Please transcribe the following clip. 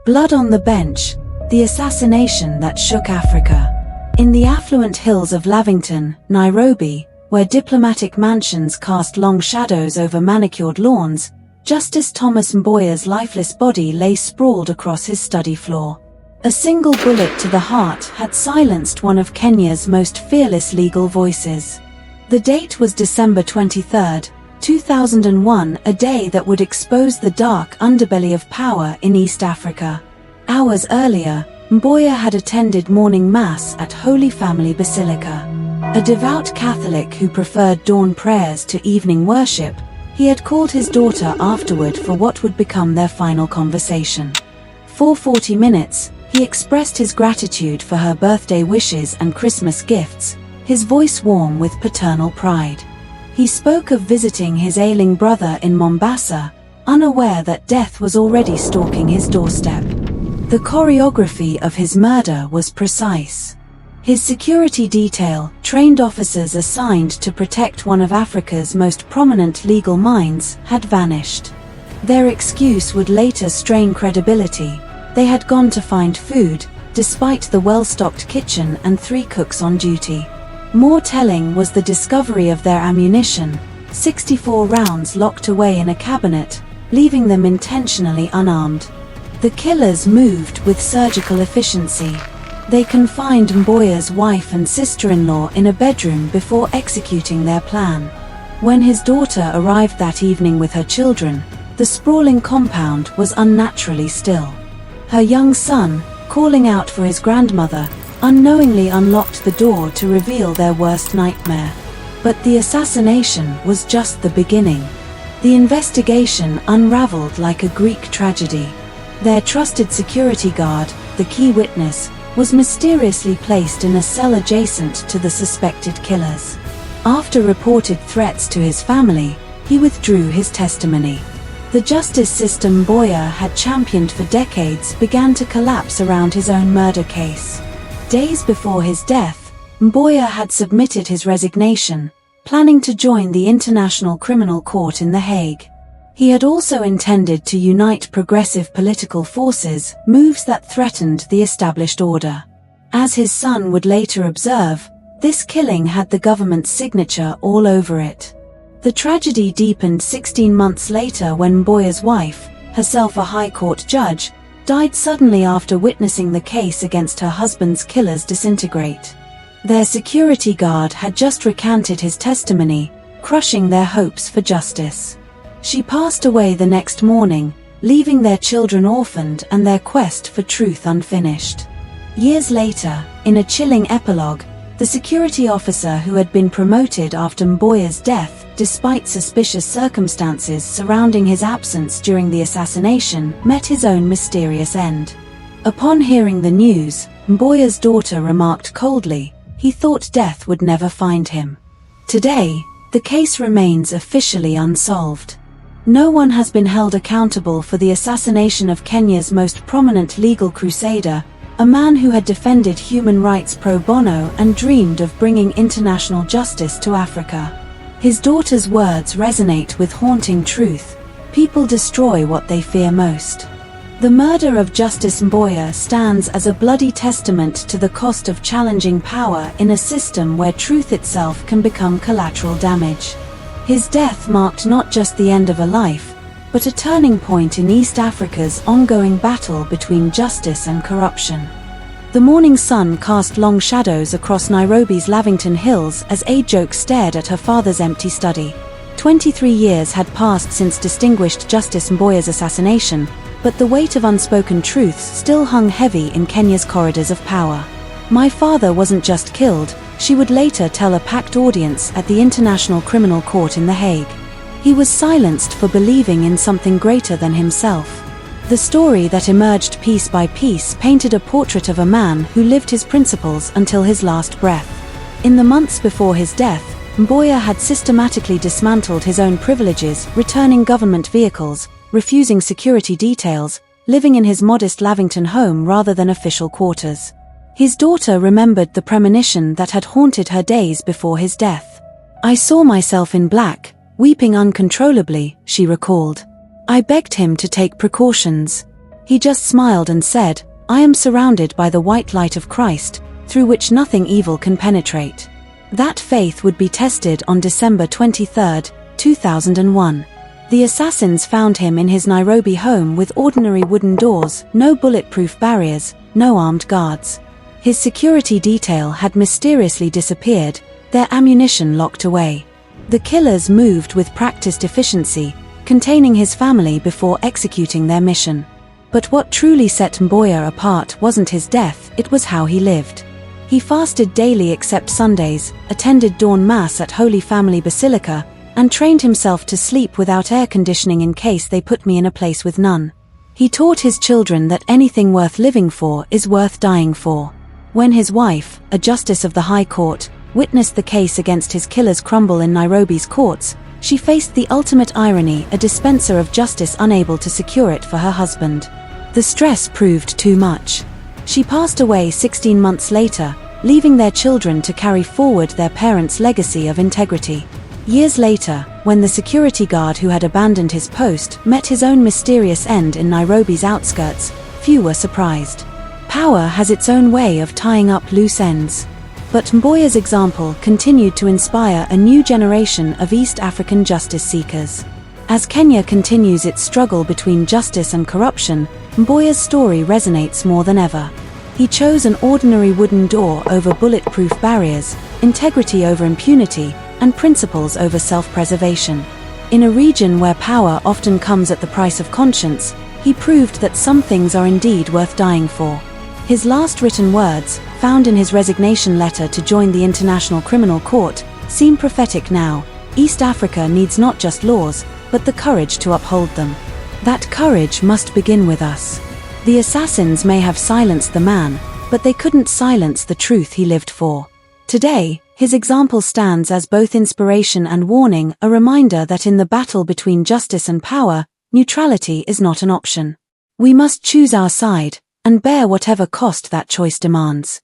Blood on the Bench, the assassination that shook Africa. In the affluent hills of Lavington, Nairobi, where diplomatic mansions cast long shadows over manicured lawns, Justice Thomas Mboya's lifeless body lay sprawled across his study floor. A single bullet to the heart had silenced one of Kenya's most fearless legal voices. The date was December 23, 2001, a day that would expose the dark underbelly of power in East Africa. Hours earlier, Mboya had attended morning mass at Holy Family Basilica. A devout Catholic who preferred dawn prayers to evening worship, he had called his daughter afterward for what would become their final conversation. For 40 minutes, he expressed his gratitude for her birthday wishes and Christmas gifts, his voice warm with paternal pride. He spoke of visiting his ailing brother in Mombasa, unaware that death was already stalking his doorstep. The choreography of his murder was precise. His security detail, trained officers assigned to protect one of Africa's most prominent legal minds, had vanished. Their excuse would later strain credibility. They had gone to find food, despite the well-stocked kitchen and 3 cooks on duty. More telling was the discovery of their ammunition, 64 rounds locked away in a cabinet, leaving them intentionally unarmed. The killers moved with surgical efficiency. They confined Mboya's wife and sister-in-law in a bedroom before executing their plan. When his daughter arrived that evening with her children, the sprawling compound was unnaturally still. Her young son, calling out for his grandmother, unknowingly unlocked the door to reveal their worst nightmare. But the assassination was just the beginning. The investigation unraveled like a Greek tragedy. Their trusted security guard, the key witness, was mysteriously placed in a cell adjacent to the suspected killers. After reported threats to his family, he withdrew his testimony. The justice system Mboya had championed for decades began to collapse around his own murder case. Days before his death, Mboya had submitted his resignation, planning to join the International Criminal Court in The Hague. He had also intended to unite progressive political forces, moves that threatened the established order. As his son would later observe, this killing had the government's signature all over it. The tragedy deepened 16 months later when Mboya's wife, herself a High Court judge, died suddenly after witnessing the case against her husband's killers disintegrate. Their security guard had just recanted his testimony, crushing their hopes for justice. She passed away the next morning, leaving their children orphaned and their quest for truth unfinished. Years later, in a chilling epilogue, the security officer who had been promoted after Mboya's death, despite suspicious circumstances surrounding his absence during the assassination, met his own mysterious end. Upon hearing the news, Mboya's daughter remarked coldly, he thought death would never find him. Today, the case remains officially unsolved. No one has been held accountable for the assassination of Kenya's most prominent legal crusader, a man who had defended human rights pro bono and dreamed of bringing international justice to Africa. His daughter's words resonate with haunting truth: people destroy what they fear most. The murder of Justice Mboya stands as a bloody testament to the cost of challenging power in a system where truth itself can become collateral damage. His death marked not just the end of a life, but a turning point in East Africa's ongoing battle between justice and corruption. The morning sun cast long shadows across Nairobi's Lavington hills as Ajoke stared at her father's empty study. 23 years had passed since distinguished Justice Mboya's assassination, but the weight of unspoken truths still hung heavy in Kenya's corridors of power. My father wasn't just killed, she would later tell a packed audience at the International Criminal Court in The Hague. He was silenced for believing in something greater than himself. The story that emerged piece by piece painted a portrait of a man who lived his principles until his last breath. In the months before his death, Mboya had systematically dismantled his own privileges, returning government vehicles, refusing security details, living in his modest Lavington home rather than official quarters. His daughter remembered the premonition that had haunted her days before his death. I saw myself in black, weeping uncontrollably, she recalled. I begged him to take precautions. He just smiled and said, "I am surrounded by the white light of Christ, through which nothing evil can penetrate." That faith would be tested on December 23, 2001. The assassins found him in his Nairobi home with ordinary wooden doors, no bulletproof barriers, no armed guards. His security detail had mysteriously disappeared, their ammunition locked away. The killers moved with practiced efficiency, containing his family before executing their mission. But what truly set Mboya apart wasn't his death, it was how he lived. He fasted daily except Sundays, attended dawn mass at Holy Family Basilica, and trained himself to sleep without air conditioning in case they put me in a place with none. He taught his children that anything worth living for is worth dying for. When his wife, a justice of the High Court, witnessed the case against his killers crumble in Nairobi's courts, she faced the ultimate irony, a dispenser of justice unable to secure it for her husband. The stress proved too much. She passed away 16 months later, leaving their children to carry forward their parents' legacy of integrity. Years later, when the security guard who had abandoned his post met his own mysterious end in Nairobi's outskirts, few were surprised. Power has its own way of tying up loose ends. But Mboya's example continued to inspire a new generation of East African justice seekers. As Kenya continues its struggle between justice and corruption, Mboya's story resonates more than ever. He chose an ordinary wooden door over bulletproof barriers, integrity over impunity, and principles over self-preservation. In a region where power often comes at the price of conscience, he proved that some things are indeed worth dying for. His last written words, found in his resignation letter to join the International Criminal Court, seem prophetic now. East Africa needs not just laws, but the courage to uphold them. That courage must begin with us. The assassins may have silenced the man, but they couldn't silence the truth he lived for. Today, his example stands as both inspiration and warning, a reminder that in the battle between justice and power, neutrality is not an option. We must choose our side, and bear whatever cost that choice demands.